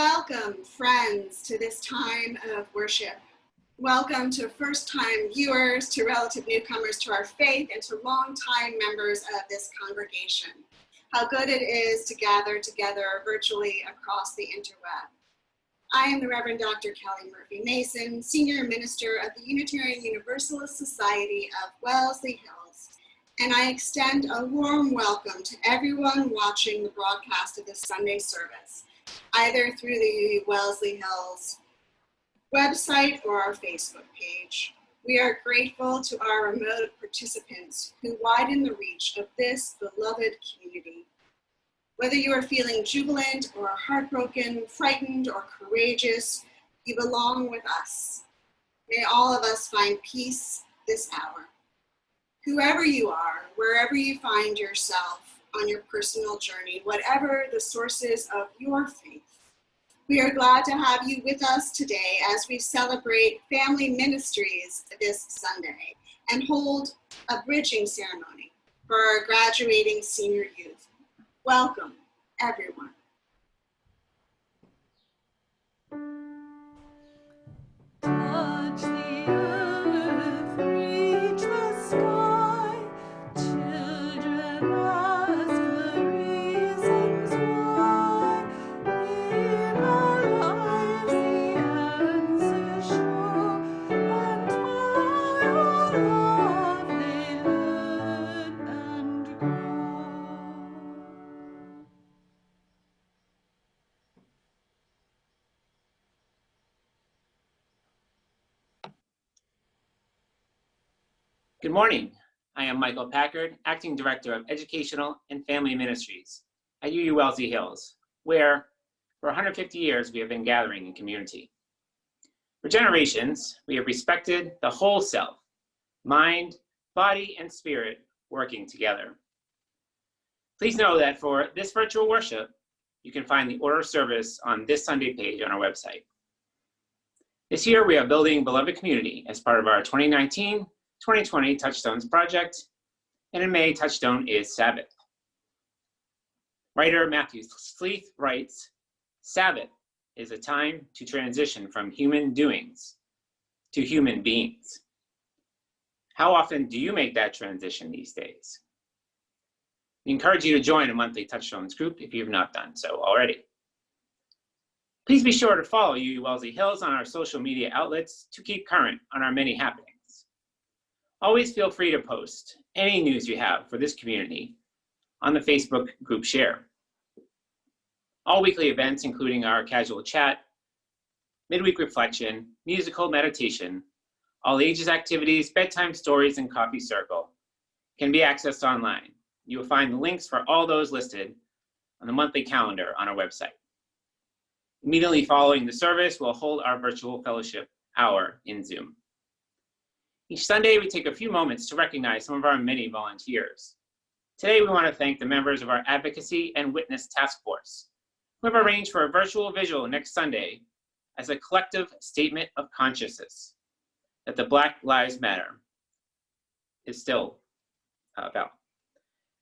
Welcome, friends, to this time of worship. Welcome to first-time viewers, to relative newcomers to our faith, and to long-time members of this congregation. How good it is to gather together virtually across the interweb. I am the Reverend Dr. Kelly Murphy Mason, Senior Minister of the Unitarian Universalist Society of Wellesley Hills, and I extend a warm welcome to everyone watching the broadcast of this Sunday service, either through the Wellesley Hills website or our Facebook page. We are grateful to our remote participants who widen the reach of this beloved community. Whether you are feeling jubilant or heartbroken, frightened or courageous, you belong with us. May all of us find peace this hour. Whoever you are, wherever you find yourself on your personal journey, whatever the sources of your faith, we are glad to have you with us today as we celebrate Family Ministries this Sunday and hold a bridging ceremony for our graduating senior youth. Welcome, everyone. Touch the earth, reach the sky, children ask the reasons why. In our lives the answer's sure, and by our love they learn and grow. Good morning. I am Michael Packard, Acting Director of Educational and Family Ministries at UU Wellesley Hills, where for 150 years we have been gathering in community. For generations, we have respected the whole self, mind, body, and spirit working together. Please know that for this virtual worship, you can find the order of service on this Sunday page on our website. This year, we are building beloved community as part of our 2019-2020 Touchstones project, and in May, Touchstone is Sabbath. Writer Matthew Sleeth writes, "Sabbath is a time to transition from human doings to human beings." How often do you make that transition these days? We encourage you to join a monthly Touchstones group if you have not done so already. Please be sure to follow UU Wellesley Hills on our social media outlets to keep current on our many happenings. Always feel free to post any news you have for this community on the Facebook group share. All weekly events, including our casual chat, midweek reflection, musical meditation, all ages activities, bedtime stories, and coffee circle, can be accessed online. You will find the links for all those listed on the monthly calendar on our website. Immediately following the service, we'll hold our virtual fellowship hour in Zoom. Each Sunday, we take a few moments to recognize some of our many volunteers. Today, we want to thank the members of our Advocacy and Witness Task Force, who have arranged for a virtual visual next Sunday as a collective statement of consciousness that the Black Lives Matter is still about.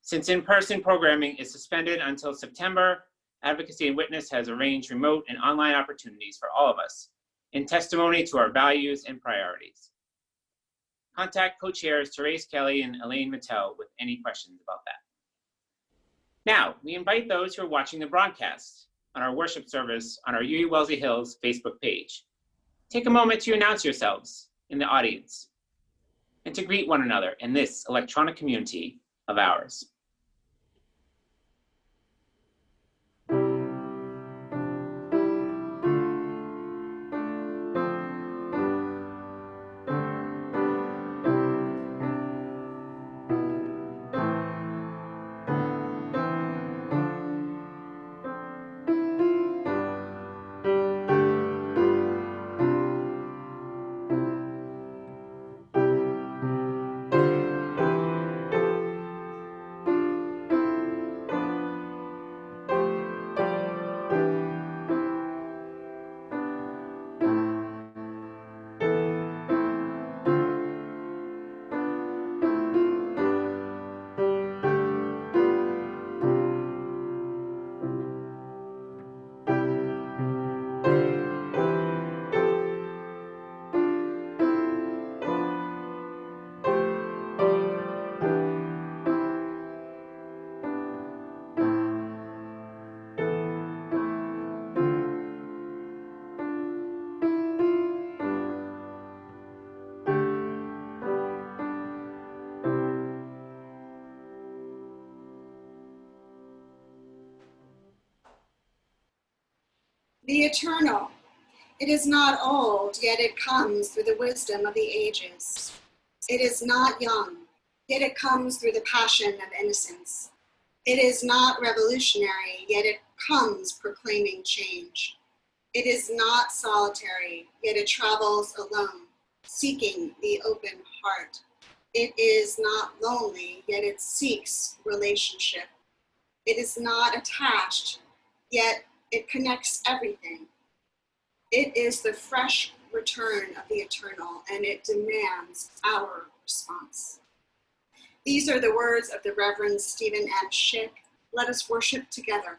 Since in-person programming is suspended until September, Advocacy and Witness has arranged remote and online opportunities for all of us in testimony to our values and priorities. Contact co-chairs Therese Kelly and Elaine Mattel with any questions about that. Now, we invite those who are watching the broadcast on our worship service on our UU Wellesley Hills Facebook page. Take a moment to announce yourselves in the audience and to greet one another in this electronic community of ours. The eternal. It is not old, yet it comes through the wisdom of the ages. It is not young, yet it comes through the passion of innocence. It is not revolutionary, yet it comes proclaiming change. It is not solitary, yet it travels alone, seeking the open heart. It is not lonely, yet it seeks relationship. It is not attached, yet it connects everything. It is the fresh return of the eternal, and it demands our response. These are the words of the Reverend Stephen M. Schick. Let us worship together.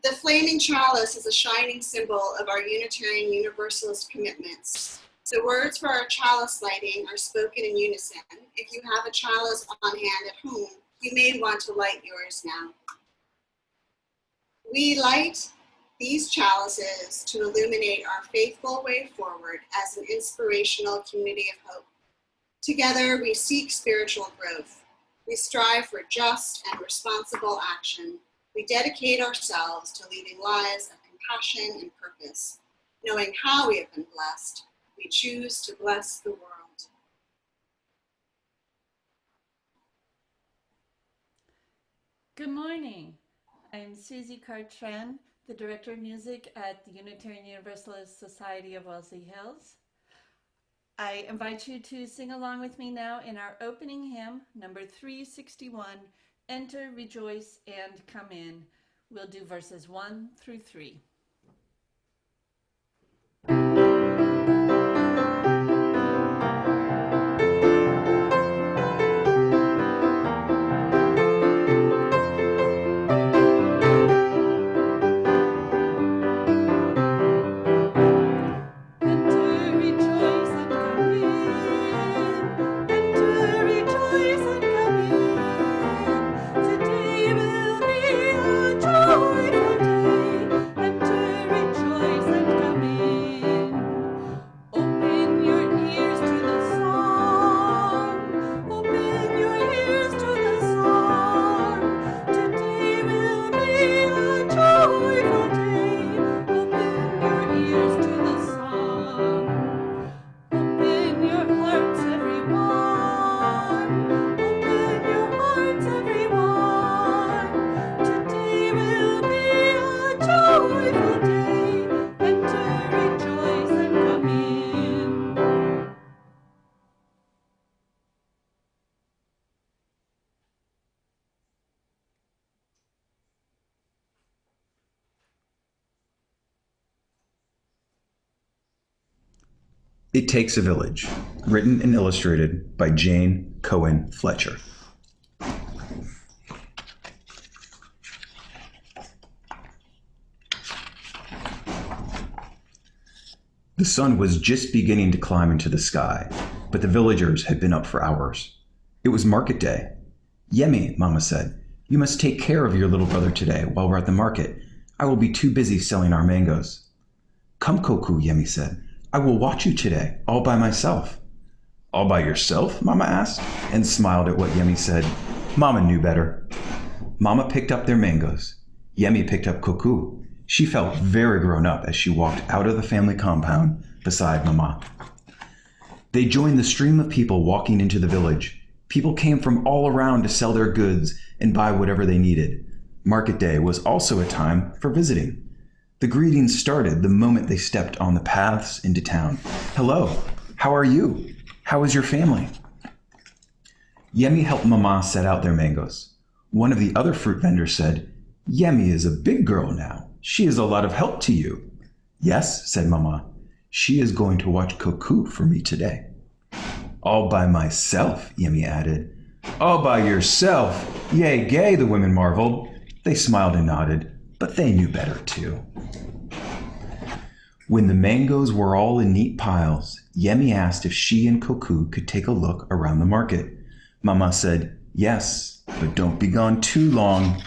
The flaming chalice is a shining symbol of our Unitarian Universalist commitments. The words for our chalice lighting are spoken in unison. If you have a chalice on hand at home, you may want to light yours now. We light these chalices to illuminate our faithful way forward as an inspirational community of hope. Together, we seek spiritual growth. We strive for just and responsible action. We dedicate ourselves to leading lives of compassion and purpose. Knowing how we have been blessed, we choose to bless the world. Good morning. I'm Susie Cartran, the Director of Music at the Unitarian Universalist Society of Wellesley Hills. I invite you to sing along with me now in our opening hymn, number 361, Enter, Rejoice, and Come In. We'll do verses 1 through 3. It Takes a Village, written and illustrated by Jane Cohen Fletcher. The sun was just beginning to climb into the sky, but the villagers had been up for hours. It was market day. Yemi, Mama said, you must take care of your little brother today while we're at the market. I will be too busy selling our mangoes. Come, Koku, Yemi said. I will watch you today, all by myself. All by yourself? Mama asked, and smiled at what Yemi said. Mama knew better. Mama picked up their mangoes. Yemi picked up Koku. She felt very grown up as she walked out of the family compound beside Mama. They joined the stream of people walking into the village. People came from all around to sell their goods and buy whatever they needed. Market day was also a time for visiting. The greetings started the moment they stepped on the paths into town. Hello, how are you? How is your family? Yemi helped Mama set out their mangoes. One of the other fruit vendors said, Yemi is a big girl now. She is a lot of help to you. Yes, said Mama. She is going to watch Koku for me today. All by myself, Yemi added. All by yourself? Yay, gay, the women marveled. They smiled and nodded, but they knew better too. When the mangoes were all in neat piles, Yemi asked if she and Koku could take a look around the market. Mama said, yes, but don't be gone too long.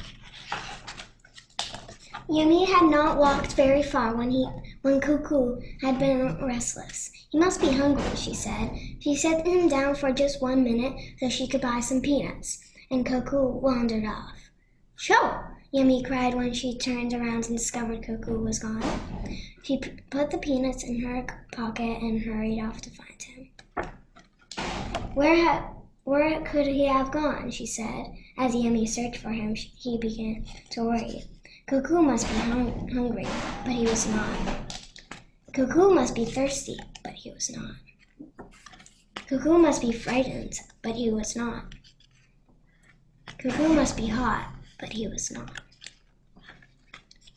Yemi had not walked very far when Koku had been restless. He must be hungry, she said. She set him down for just 1 minute so she could buy some peanuts, and Koku wandered off. Sure, Yummy cried when she turned around and discovered Cuckoo was gone. She put the peanuts in her pocket and hurried off to find him. Where could he have gone? She said. As Yummy searched for him, he began to worry. Cuckoo must be hungry, but he was not. Cuckoo must be thirsty, but he was not. Cuckoo must be frightened, but he was not. Cuckoo must be hot, but he was not.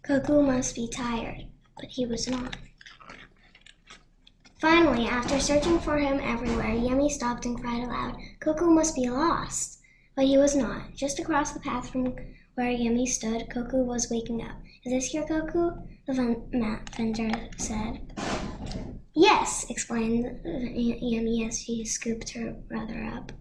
Cuckoo must be tired, but he was not. Finally, after searching for him everywhere, Yummy stopped and cried aloud, Cuckoo must be lost. But he was not. Just across the path from where Yummy stood, Cuckoo was waking up. Is this your Cuckoo? The mat vendor said. Yes, explained Yummy as she scooped her brother up.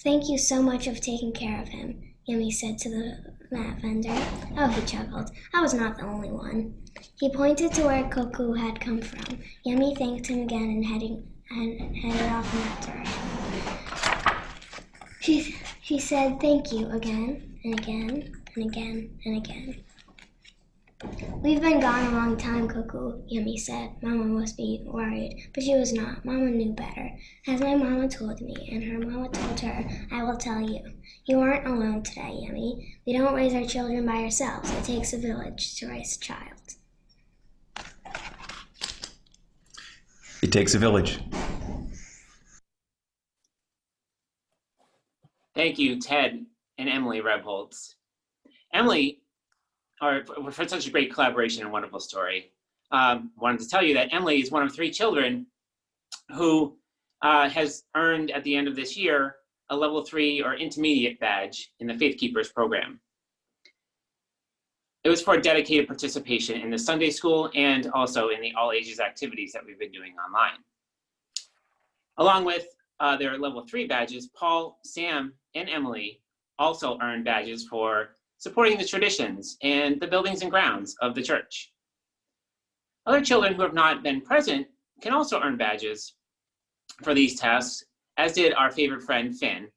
Thank you so much for taking care of him, Yummy said to the mat vendor. Oh, he chuckled. I was not the only one. He pointed to where Cuckoo had come from. Yummy thanked him again and headed off in that direction. She said thank you again and again and again and again. We've been gone a long time, Cuckoo, Yummy said. Mama must be worried, but she was not. Mama knew better. As my mama told me, and her mama told her, I will tell you. You aren't alone today, Yummy. We don't raise our children by ourselves. It takes a village to raise a child. It takes a village. Thank you, Ted and Emily Rebholz. Emily, for such a great collaboration and wonderful story. Wanted to tell you that Emily is one of 3 children who has earned at the end of this year a level 3 or intermediate badge in the Faith Keepers program. It was for dedicated participation in the Sunday school and also in the all ages activities that we've been doing online. Along with their level 3 badges, Paul, Sam, and Emily also earned badges for supporting the traditions and the buildings and grounds of the church. Other children who have not been present can also earn badges for these tasks, as did our favorite friend Finn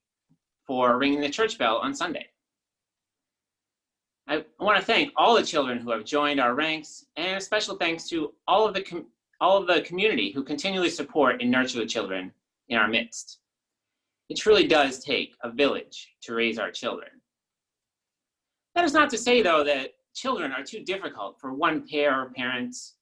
for ringing the church bell on Sunday. I want to thank all the children who have joined our ranks, and a special thanks to all of the community who continually support and nurture the children in our midst. It truly does take a village to raise our children. That is not to say, though, that children are too difficult for one pair of parents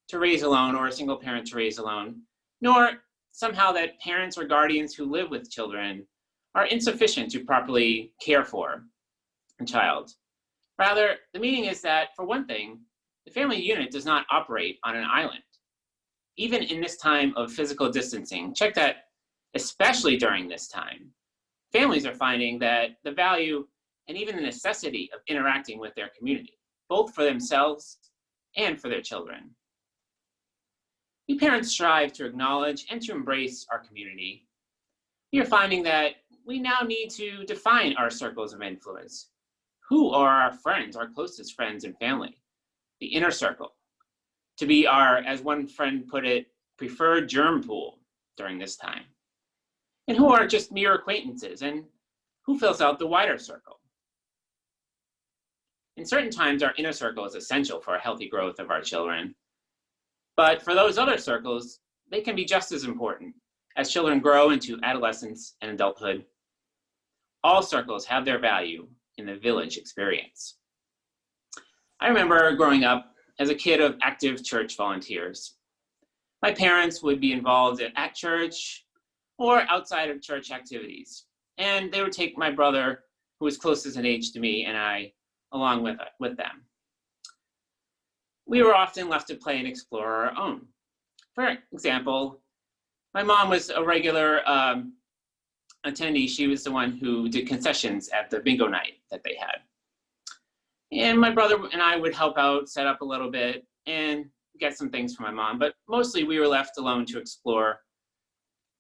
to raise alone or a single parent to raise alone, nor somehow that parents or guardians who live with children are insufficient to properly care for a child. Rather, the meaning is that, for one thing, the family unit does not operate on an island. Even in this time of physical distancing, check that, especially during this time, families are finding that the value and even the necessity of interacting with their community, both for themselves and for their children. We parents strive to acknowledge and to embrace our community. We are finding that we now need to define our circles of influence. Who are our friends, our closest friends and family? The inner circle. To be our, as one friend put it, preferred germ pool during this time. And who are just mere acquaintances, and who fills out the wider circle? In certain times, our inner circle is essential for a healthy growth of our children. But for those other circles, they can be just as important as children grow into adolescence and adulthood. All circles have their value in the village experience. I remember growing up as a kid of active church volunteers. My parents would be involved at church or outside of church activities, and they would take my brother, who was closest in age to me, and I along with them. We were often left to play and explore our own. For example, my mom was a regular attendee. She was the one who did concessions at the bingo night that they had. And my brother and I would help out, set up a little bit, and get some things from my mom. But mostly we were left alone to explore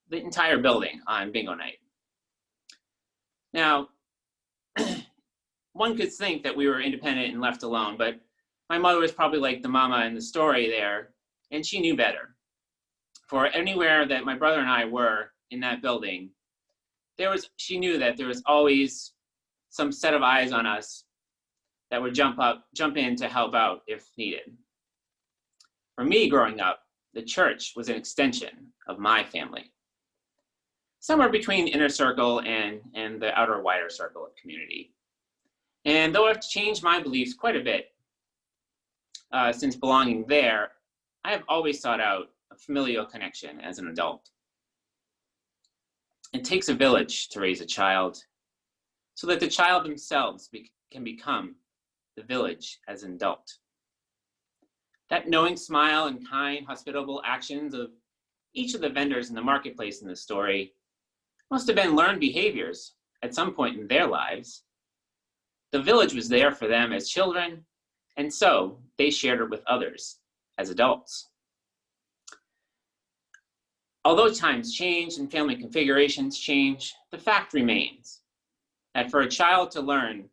the entire building on bingo night. Now, one could think that we were independent and left alone, but my mother was probably like the mama in the story there, and she knew better. For anywhere that my brother and I were in that building, she knew that there was always some set of eyes on us that would jump in to help out if needed. For me growing up, the church was an extension of my family, somewhere between the inner circle and the outer wider circle of community. And though I've changed my beliefs quite a bit since belonging there, I have always sought out a familial connection as an adult. It takes a village to raise a child, so that the child themselves can become the village as an adult. That knowing smile and kind, hospitable actions of each of the vendors in the marketplace in the story must have been learned behaviors at some point in their lives. The village was there for them as children, and so they shared it with others as adults. Although times change and family configurations change, the fact remains that for a child to learn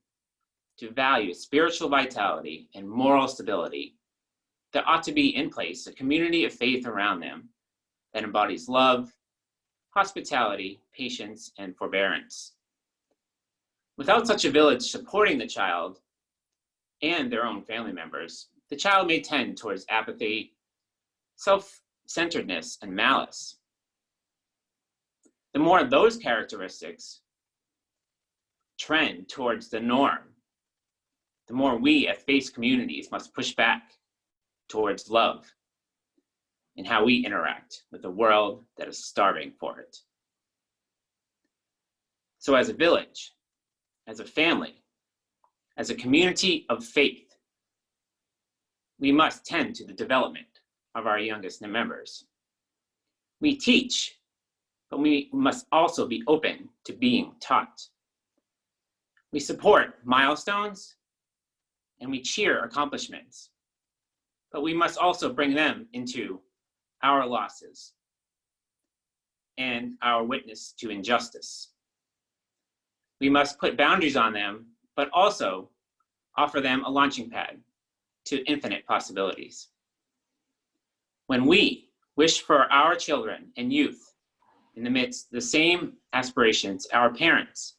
to value spiritual vitality and moral stability, there ought to be in place a community of faith around them that embodies love, hospitality, patience, and forbearance. Without such a village supporting the child and their own family members, the child may tend towards apathy, self-centeredness, and malice. The more those characteristics trend towards the norm, the more we as faith communities must push back towards love and how we interact with a world that is starving for it. So as a village, as a family, as a community of faith, we must tend to the development of our youngest members. We teach, but we must also be open to being taught. We support milestones and we cheer accomplishments, but we must also bring them into our losses and our witness to injustice. We must put boundaries on them, but also offer them a launching pad to infinite possibilities. When we wish for our children and youth in the midst the same aspirations our parents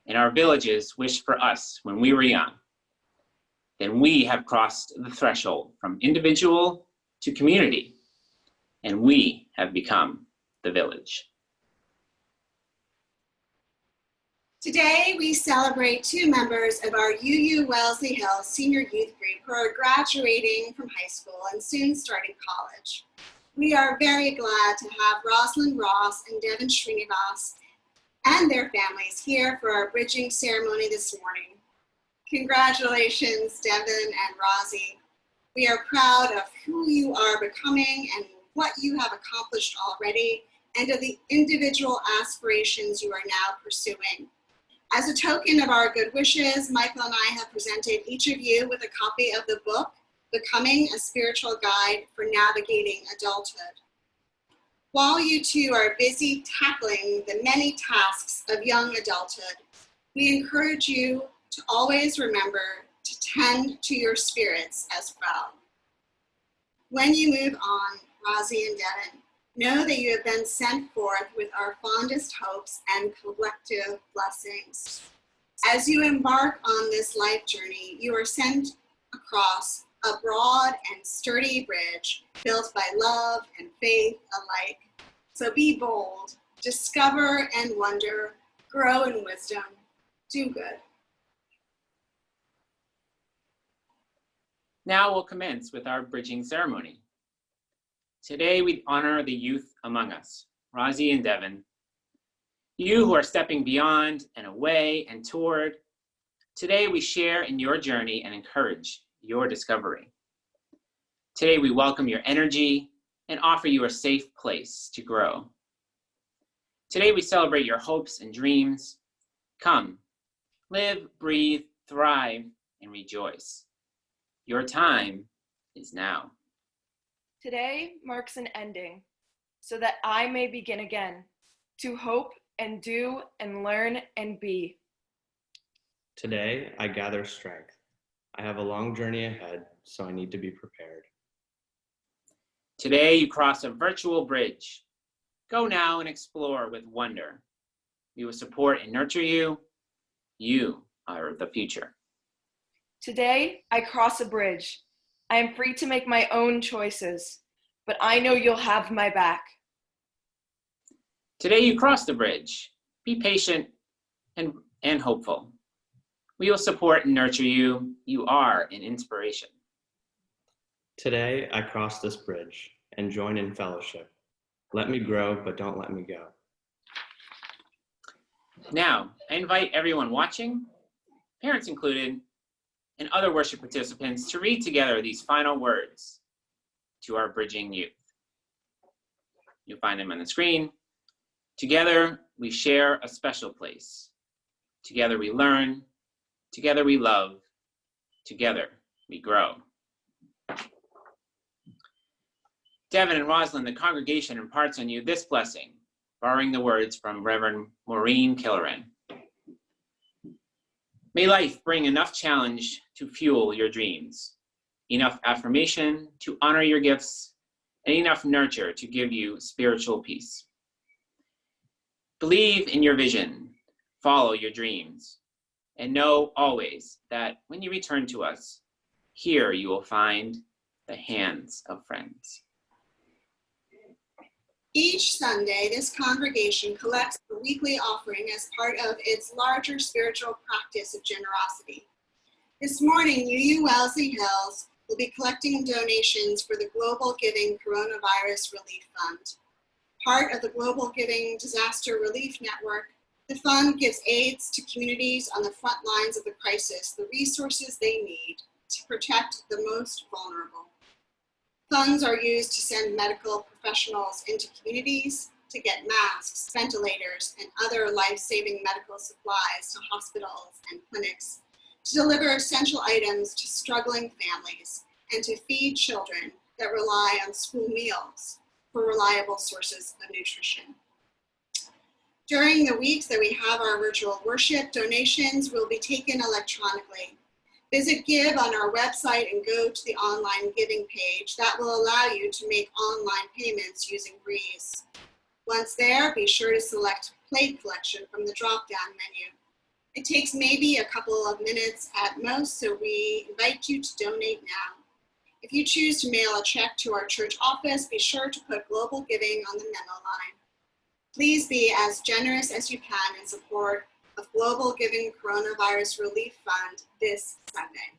and our villages wished for us when we were young, then we have crossed the threshold from individual to community, and we have become the village. Today, we celebrate 2 members of our UU Wellesley Hills Senior Youth Group who are graduating from high school and soon starting college. We are very glad to have Rosalind Ross and Devin Srinivas and their families here for our bridging ceremony this morning. Congratulations, Devin and Rosie. We are proud of who you are becoming and what you have accomplished already, and of the individual aspirations you are now pursuing. As a token of our good wishes, Michael and I have presented each of you with a copy of the book, Becoming a Spiritual Guide for Navigating Adulthood. While you two are busy tackling the many tasks of young adulthood, we encourage you to always remember to tend to your spirits as well. When you move on, Rosie and Devin, know that you have been sent forth with our fondest hopes and collective blessings. As you embark on this life journey, you are sent across a broad and sturdy bridge built by love and faith alike. So be bold, discover and wonder, grow in wisdom, do good. Now we'll commence with our bridging ceremony. Today we honor the youth among us, Rosie and Devin. You who are stepping beyond and away and toward. Today we share in your journey and encourage your discovery. Today we welcome your energy and offer you a safe place to grow. Today we celebrate your hopes and dreams. Come, live, breathe, thrive, and rejoice. Your time is now. Today marks an ending, so that I may begin again, to hope and do and learn and be. Today, I gather strength. I have a long journey ahead, so I need to be prepared. Today, you cross a virtual bridge. Go now and explore with wonder. We will support and nurture you. You are the future. Today, I cross a bridge. I am free to make my own choices, but I know you'll have my back. Today you cross the bridge. Be patient and hopeful. We will support and nurture you. You are an inspiration. Today, I cross this bridge and join in fellowship. Let me grow, but don't let me go. Now, I invite everyone watching, parents included, and other worship participants to read together these final words to our bridging youth. You'll find them on the screen. Together, we share a special place. Together we learn. Together we love. Together we grow. Devin and Rosalind, the congregation imparts on you this blessing, borrowing the words from Reverend Maureen Killoran. May life bring enough challenge to fuel your dreams, enough affirmation to honor your gifts, and enough nurture to give you spiritual peace. Believe in your vision, follow your dreams, and know always that when you return to us, here you will find the hands of friends. Each Sunday, this congregation collects the weekly offering as part of its larger spiritual practice of generosity. This morning, UU Wellesley Hills will be collecting donations for the Global Giving Coronavirus Relief Fund. Part of the Global Giving Disaster Relief Network, the fund gives aids to communities on the front lines of the crisis the resources they need to protect the most vulnerable. Funds are used to send medical professionals into communities to get masks, ventilators, and other life-saving medical supplies to hospitals and clinics, to deliver essential items to struggling families, and to feed children that rely on school meals for reliable sources of nutrition. During the weeks that we have our virtual worship, donations will be taken electronically. Visit Give on our website and go to the online giving page. That will allow you to make online payments using Breeze. Once there, be sure to select Plate Collection from the drop-down menu. It takes maybe a couple of minutes at most, so we invite you to donate now. If you choose to mail a check to our church office, be sure to put Global Giving on the memo line. Please be as generous as you can in support of Global Giving Coronavirus Relief Fund this Sunday.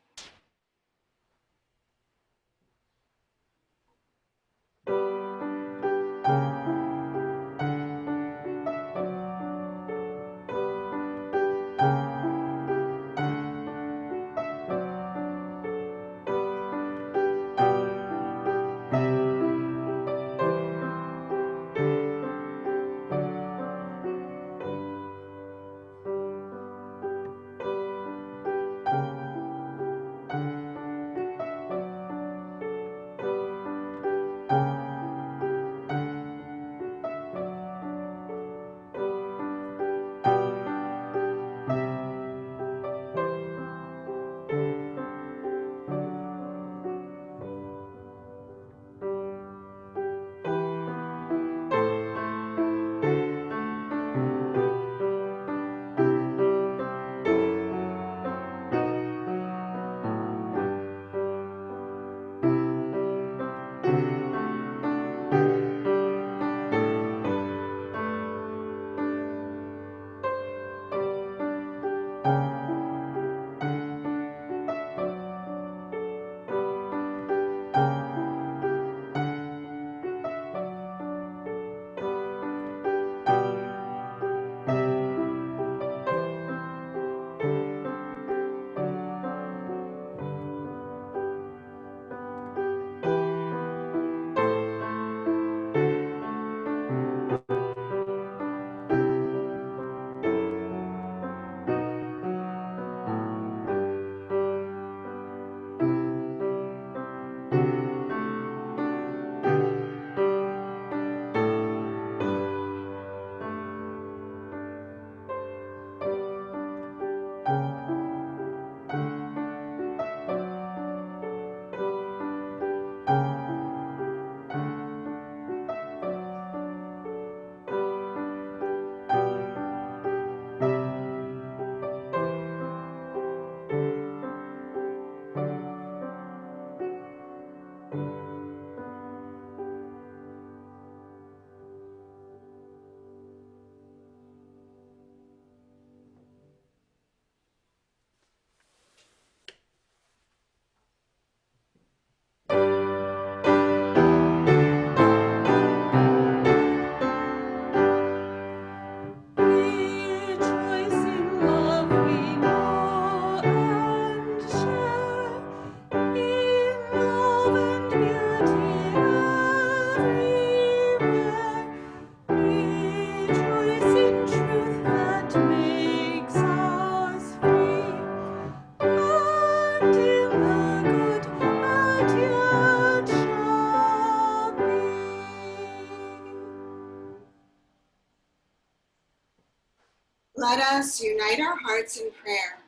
us unite our hearts in prayer,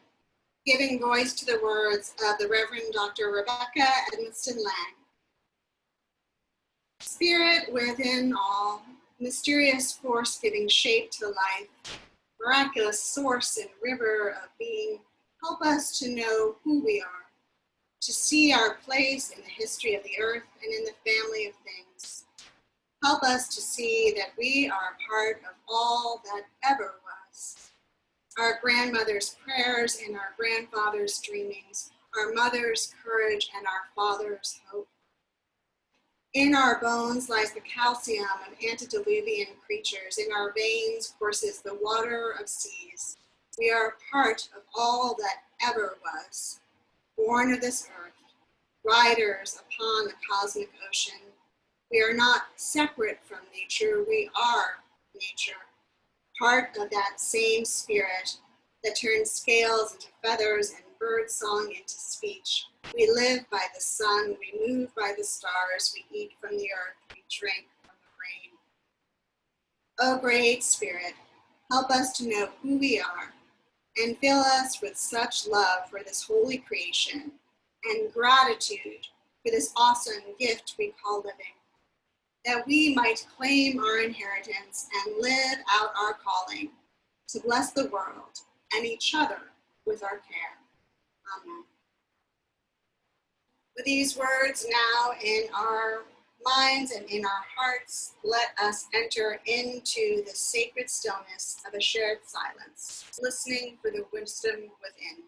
giving voice to the words of the Reverend Dr. Rebecca Edmiston Lang. Spirit within all, mysterious force giving shape to life, miraculous source and river of being, help us to know who we are, to see our place in the history of the earth and in the family of things. Help us to see that we are a part of all that ever was. Our grandmother's prayers and our grandfather's dreamings, our mother's courage and our father's hope. In our bones lies the calcium of antediluvian creatures. In our veins courses the water of seas. We are part of all that ever was, born of this earth, riders upon the cosmic ocean. We are not separate from nature, we are nature, part of that same spirit that turns scales into feathers and bird song into speech. We live by the sun, we move by the stars, we eat from the earth, we drink from the rain. O great Spirit, help us to know who we are and fill us with such love for this holy creation and gratitude for this awesome gift we call living, that we might claim our inheritance and live out our calling to bless the world and each other with our care. Amen. With these words now in our minds and in our hearts, let us enter into the sacred stillness of a shared silence, listening for the wisdom within.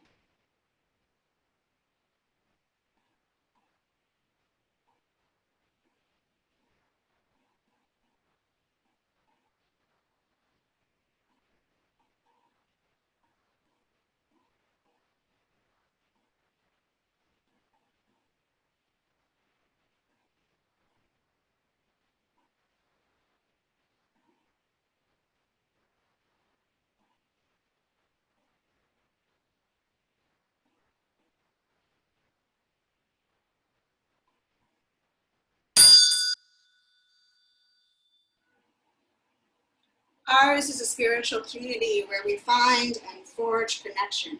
Ours is a spiritual community where we find and forge connection.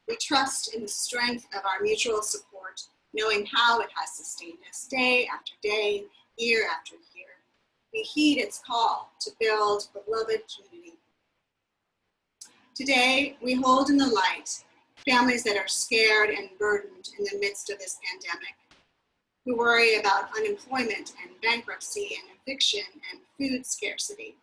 We trust in the strength of our mutual support, knowing how it has sustained us day after day, year after year. We heed its call to build beloved community. Today, we hold in the light families that are scared and burdened in the midst of this pandemic, who worry about unemployment and bankruptcy and eviction and food scarcity.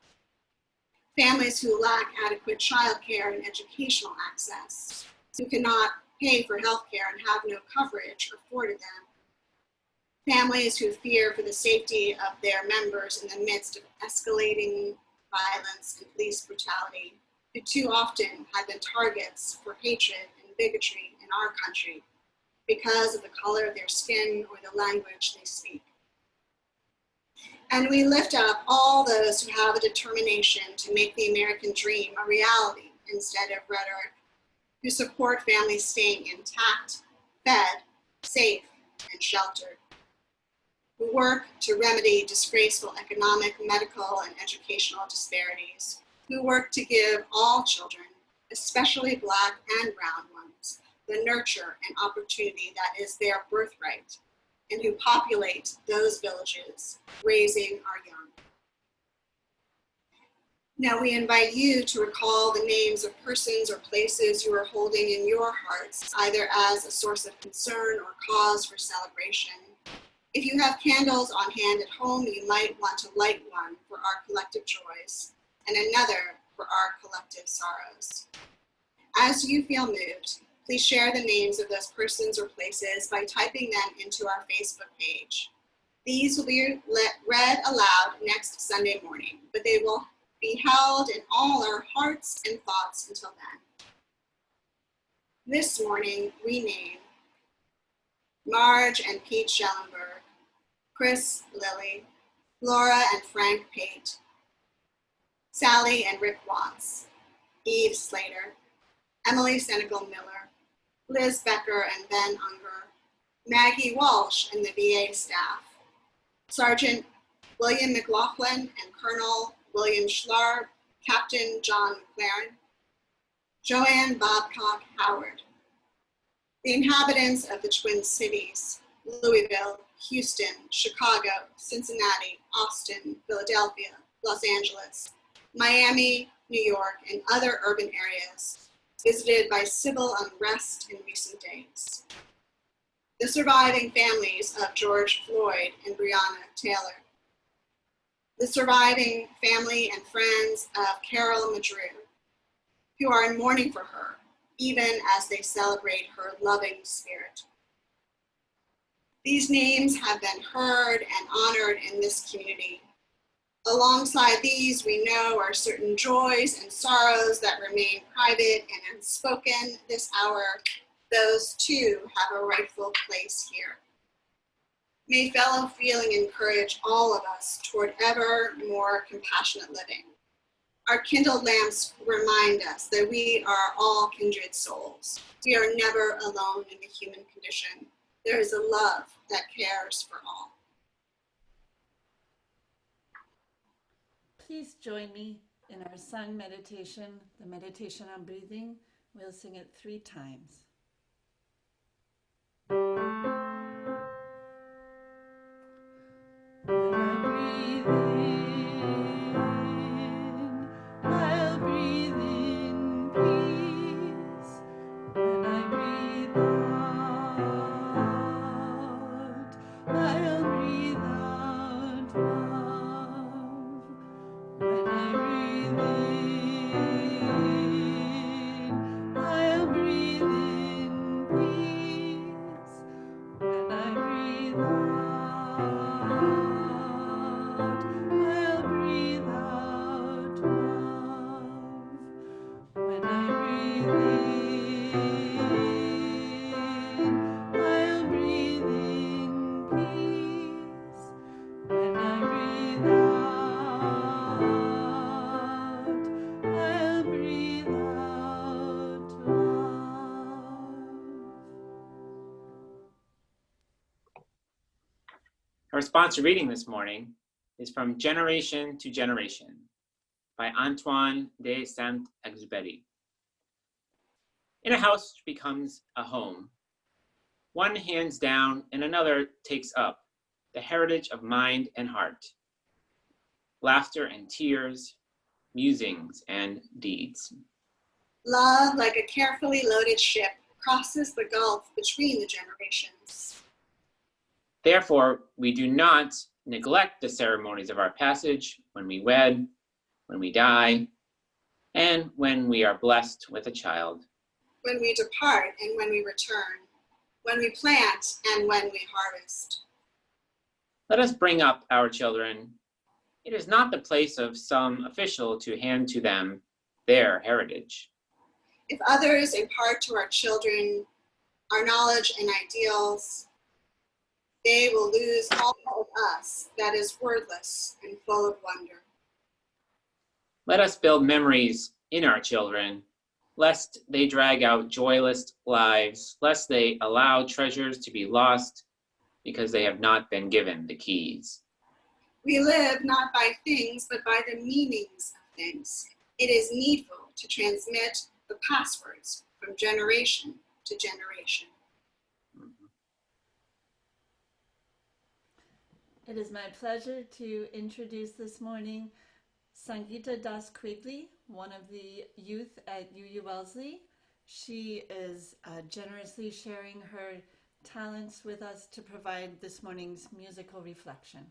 Families who lack adequate childcare and educational access, who cannot pay for health care and have no coverage afforded them. Families who fear for the safety of their members in the midst of escalating violence and police brutality, who too often have been targets for hatred and bigotry in our country because of the color of their skin or the language they speak. And we lift up all those who have a determination to make the American dream a reality instead of rhetoric, who support families staying intact, fed, safe, and sheltered, who work to remedy disgraceful economic, medical, and educational disparities, who work to give all children, especially Black and brown ones, the nurture and opportunity that is their birthright, and who populate those villages, raising our young. Now we invite you to recall the names of persons or places you are holding in your hearts, either as a source of concern or cause for celebration. If you have candles on hand at home, you might want to light one for our collective joys and another for our collective sorrows. As you feel moved, please share the names of those persons or places by typing them into our Facebook page. These will be read aloud next Sunday morning, but they will be held in all our hearts and thoughts until then. This morning, we name Marge and Pete Schellenberg, Chris Lilly, Laura and Frank Pate, Sally and Rick Watts, Eve Slater, Emily Senegal Miller, Liz Becker and Ben Unger, Maggie Walsh and the VA staff, Sergeant William McLaughlin and Colonel William Schlar, Captain John McLaren, Joanne Babcock Howard. The inhabitants of the Twin Cities, Louisville, Houston, Chicago, Cincinnati, Austin, Philadelphia, Los Angeles, Miami, New York, and other urban areas visited by civil unrest in recent days. The surviving families of George Floyd and Breonna Taylor. The surviving family and friends of Carol Madru, who are in mourning for her, even as they celebrate her loving spirit. These names have been heard and honored in this community. Alongside these, we know are certain joys and sorrows that remain private and unspoken this hour. Those too have a rightful place here. May fellow feeling encourage all of us toward ever more compassionate living. Our kindled lamps remind us that we are all kindred souls. We are never alone in the human condition. There is a love that cares for all. Please join me in our sung meditation, the meditation on breathing. We'll sing it 3 times. When I breathe in, I'll breathe in peace. When I breathe out, I'll breathe out love. When I breathe in, I'll breathe in peace. When I breathe out, I'll breathe out love. When I breathe in, I'll breathe in peace. When I breathe out, I'll breathe out love. Our sponsored reading this morning is from Generation to Generation by Antoine de Saint-Exupéry. In a house which becomes a home, one hands down and another takes up the heritage of mind and heart, laughter and tears, musings and deeds. Love, like a carefully loaded ship, crosses the gulf between the generations. Therefore, we do not neglect the ceremonies of our passage when we wed, when we die, and when we are blessed with a child. When we depart and when we return, when we plant and when we harvest. Let us bring up our children. It is not the place of some official to hand to them their heritage. If others impart to our children our knowledge and ideals, they will lose all of us that is wordless and full of wonder. Let us build memories in our children, lest they drag out joyless lives, lest they allow treasures to be lost because they have not been given the keys. We live not by things, but by the meanings of things. It is needful to transmit the passwords from generation to generation. It is my pleasure to introduce this morning Sangeeta Das Quigley, one of the youth at UU Wellesley. She is generously sharing her talents with us to provide this morning's musical reflection.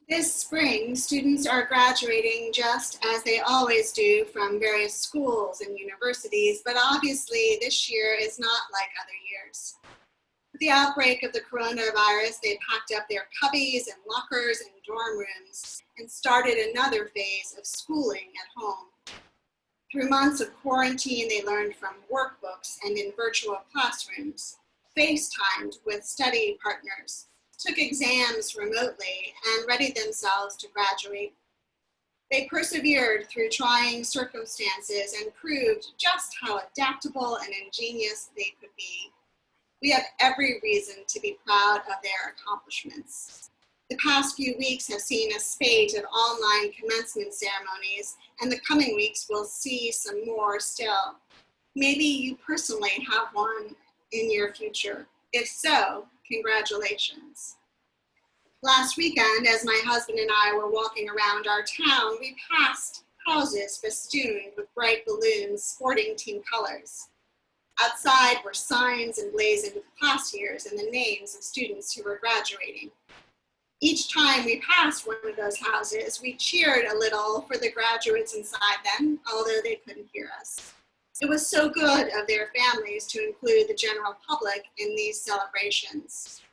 This spring, students are graduating just as they always do from various schools and universities, but obviously this year is not like other years. With the outbreak of the coronavirus, they packed up their cubbies and lockers and dorm rooms and started another phase of schooling at home. Through months of quarantine, they learned from workbooks and in virtual classrooms, FaceTimed with study partners, took exams remotely, and readied themselves to graduate. They persevered through trying circumstances and proved just how adaptable and ingenious they could be. We have every reason to be proud of their accomplishments. The past few weeks have seen a spate of online commencement ceremonies, and the coming weeks will see some more still. Maybe you personally have one in your future. If so, congratulations. Last weekend, as my husband and I were walking around our town, we passed houses festooned with bright balloons sporting team colors. Outside were signs emblazoned with class years and the names of students who were graduating. Each time we passed one of those houses, we cheered a little for the graduates inside them, although they couldn't hear us. It was so good of their families to include the general public in these celebrations.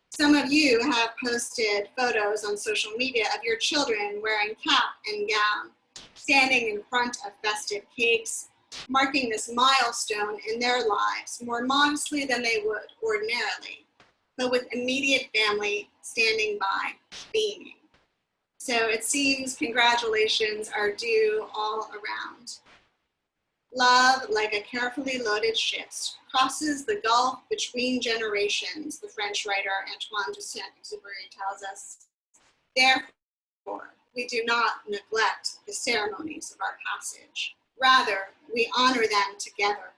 Some of you have posted photos on social media of your children wearing cap and gown, standing in front of festive cakes, marking this milestone in their lives more modestly than they would ordinarily, but with immediate family standing by, beaming. So it seems congratulations are due all around. Love, like a carefully loaded ship, crosses the gulf between generations, the French writer Antoine de Saint-Exupéry tells us. Therefore, we do not neglect the ceremonies of our passage. Rather, we honor them together.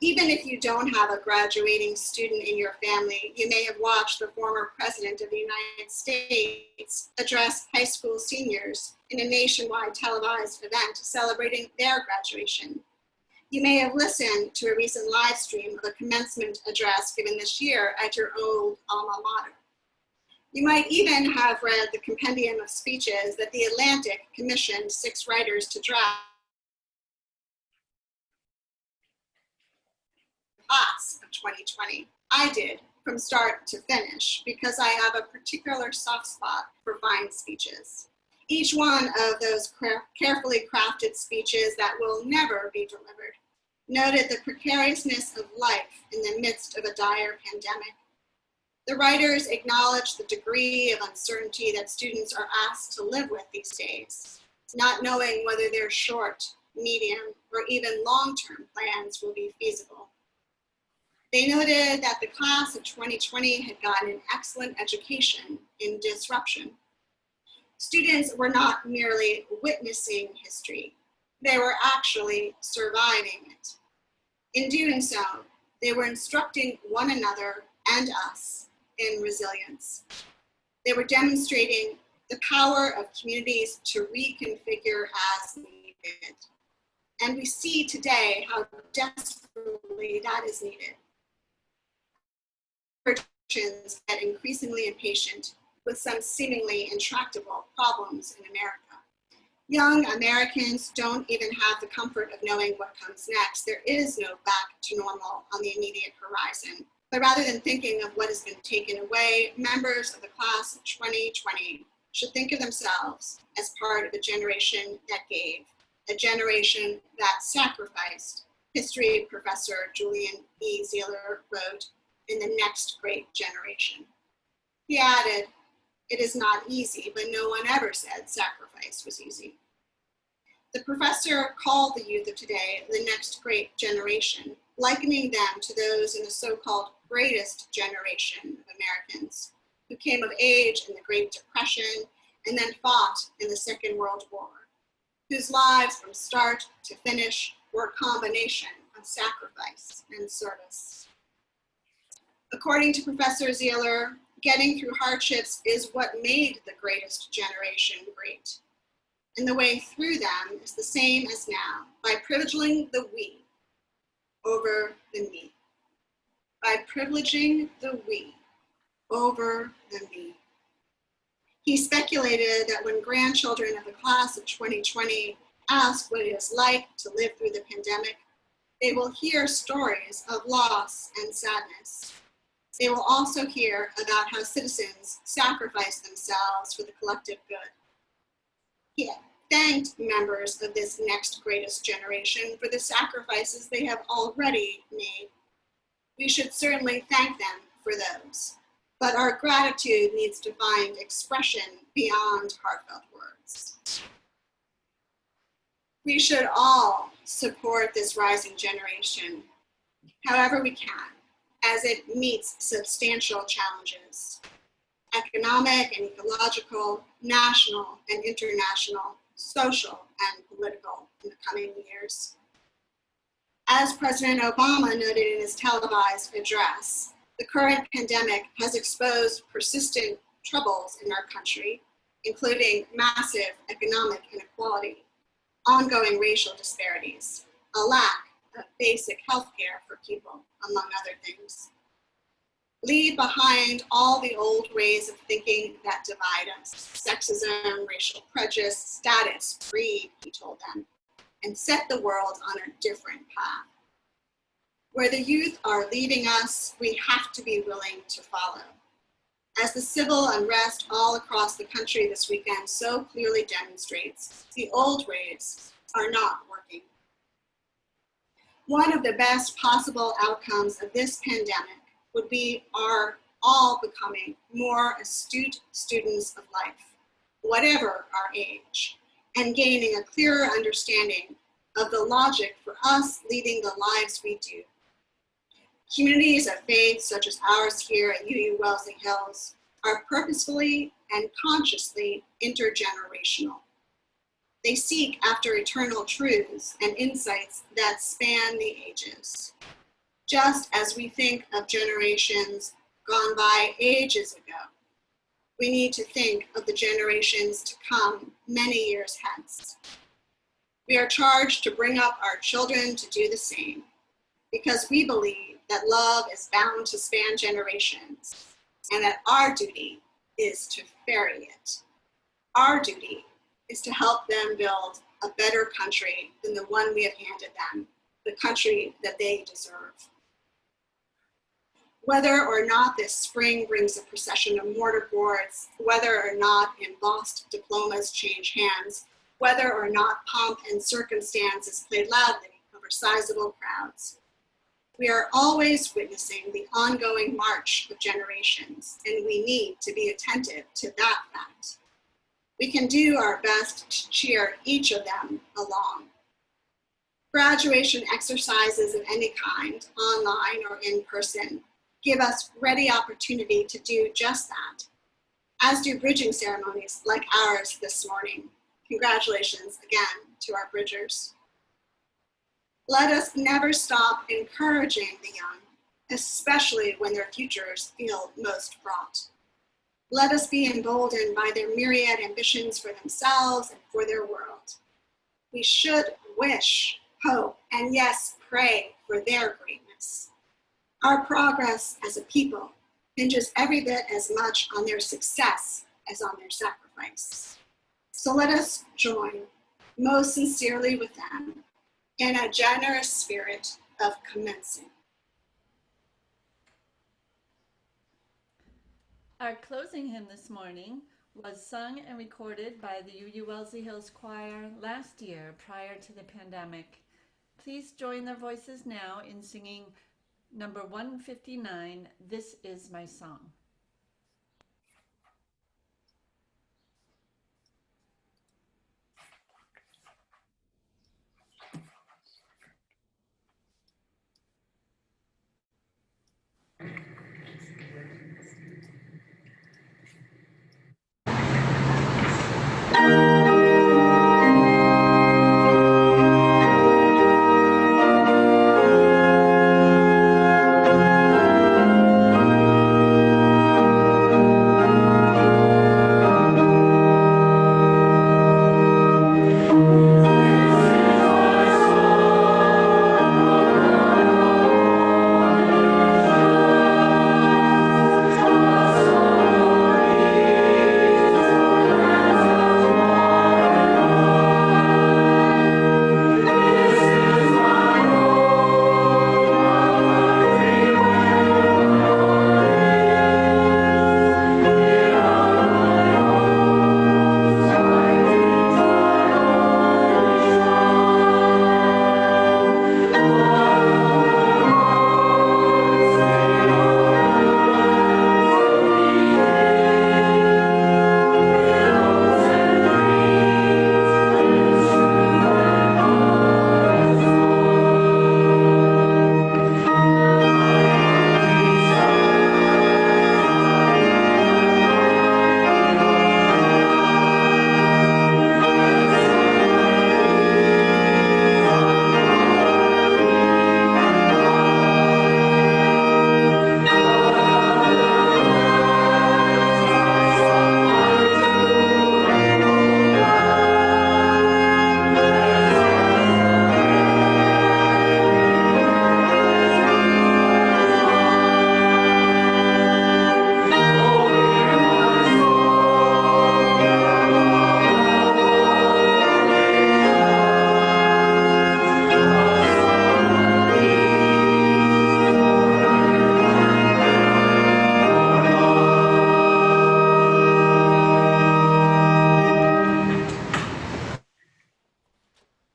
Even if you don't have a graduating student in your family, you may have watched the former President of the United States address high school seniors in a nationwide televised event celebrating their graduation. You may have listened to a recent live stream of a commencement address given this year at your old alma mater. You might even have read the compendium of speeches that The Atlantic commissioned 6 writers to draft class of 2020. I did from start to finish because I have a particular soft spot for fine speeches. Each one of those carefully crafted speeches that will never be delivered noted the precariousness of life in the midst of a dire pandemic. The writers acknowledged the degree of uncertainty that students are asked to live with these days, not knowing whether their short, medium, or even long-term plans will be feasible. They noted that the class of 2020 had gotten an excellent education in disruption. Students were not merely witnessing history, they were actually surviving it. In doing so, they were instructing one another and us in resilience. They were demonstrating the power of communities to reconfigure as needed. And we see today how desperately that is needed. Christians get increasingly impatient with some seemingly intractable problems in America. Young Americans don't even have the comfort of knowing what comes next. There is no back to normal on the immediate horizon. But rather than thinking of what has been taken away, members of the class of 2020 should think of themselves as part of a generation that gave, a generation that sacrificed. History professor Julian E. Zeeler wrote in The Next Great Generation. He added, "It is not easy, but no one ever said sacrifice was easy." The professor called the youth of today the next great generation, likening them to those in the so-called greatest generation of Americans who came of age in the Great Depression and then fought in the Second World War, whose lives from start to finish were a combination of sacrifice and service. According to Professor Zeeler, getting through hardships is what made the greatest generation great. And the way through them is the same as now, by privileging the we over the me. By privileging the we over the me. He speculated that when grandchildren of the class of 2020 ask what it is like to live through the pandemic, they will hear stories of loss and sadness. They will also hear about how citizens sacrifice themselves for the collective good. He thanked members of this next greatest generation for the sacrifices they have already made. We should certainly thank them for those, but our gratitude needs to find expression beyond heartfelt words. We should all support this rising generation, however we can, as it meets substantial challenges, economic and ecological, national and international, social and political in the coming years. As President Obama noted in his televised address, the current pandemic has exposed persistent troubles in our country, including massive economic inequality, ongoing racial disparities, a lack of basic health care for people, among other things. Leave behind all the old ways of thinking that divide us, sexism, racial prejudice, status, greed, he told them, and set the world on a different path. Where the youth are leading us, we have to be willing to follow. As the civil unrest all across the country this weekend so clearly demonstrates, the old ways are not working. One of the best possible outcomes of this pandemic would be our all becoming more astute students of life, whatever our age, and gaining a clearer understanding of the logic for us leading the lives we do. Communities of faith, such as ours here at UU Wellesley Hills, are purposefully and consciously intergenerational. They seek after eternal truths and insights that span the ages. Just as we think of generations gone by ages ago, we need to think of the generations to come many years hence. We are charged to bring up our children to do the same, because we believe that love is bound to span generations, and that our duty is to ferry it. Our duty is to help them build a better country than the one we have handed them, the country that they deserve. Whether or not this spring brings a procession of mortarboards, whether or not embossed diplomas change hands, whether or not pomp and circumstance is played loudly over sizable crowds, we are always witnessing the ongoing march of generations, and we need to be attentive to that fact. We can do our best to cheer each of them along. Graduation exercises of any kind, online or in person, give us ready opportunity to do just that, as do bridging ceremonies like ours this morning. Congratulations again to our bridgers. Let us never stop encouraging the young, especially when their futures feel most fraught. Let us be emboldened by their myriad ambitions for themselves and for their world. We should wish, hope, and yes, pray for their greatness. Our progress as a people hinges every bit as much on their success as on their sacrifice. So let us join most sincerely with them in a generous spirit of commencing. Our closing hymn this morning was sung and recorded by the UU Wellesley Hills Choir last year prior to the pandemic. Please join their voices now in singing number 159, This Is My Song.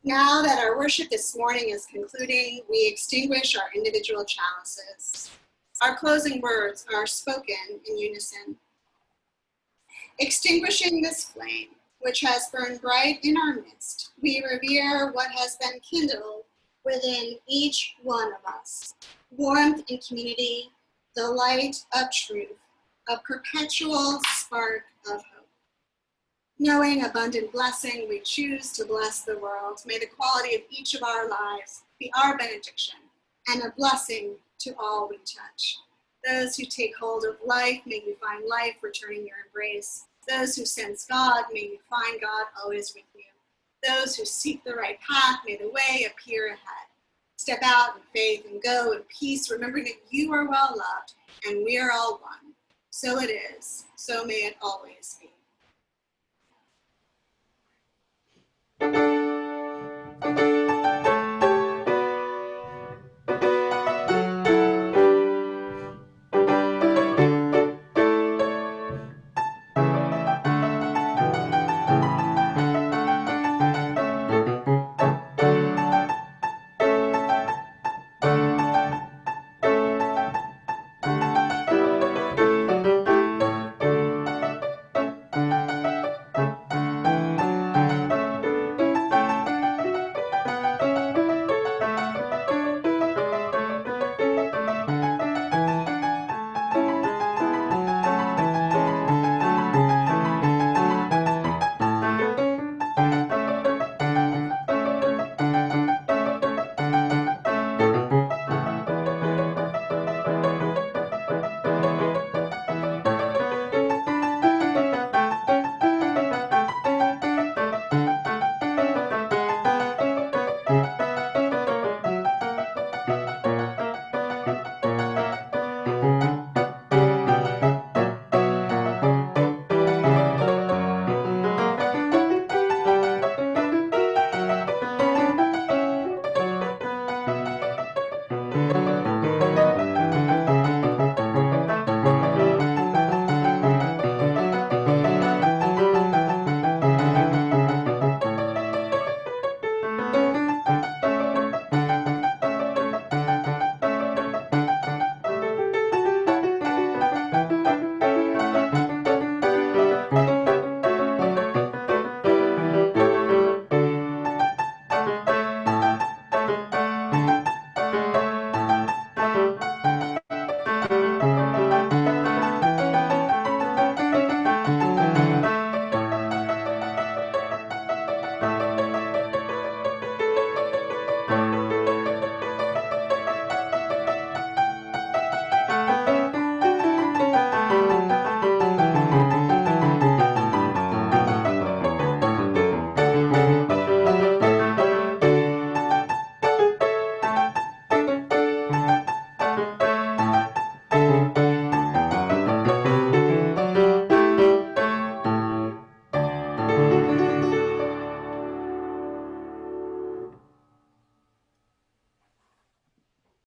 Now that our worship this morning is concluding, we extinguish our individual chalices. Our closing words are spoken in unison. Extinguishing this flame, which has burned bright in our midst, we revere what has been kindled within each one of us. Warmth and community, the light of truth, a perpetual spark of hope. Knowing abundant blessing, we choose to bless the world. May the quality of each of our lives be our benediction and a blessing to all we touch. Those who take hold of life, may you find life returning your embrace. Those who sense God, may you find God always with you. Those who seek the right path, may the way appear ahead. Step out in faith and go in peace, remembering that you are well loved and we are all one. So it is, so may it always be.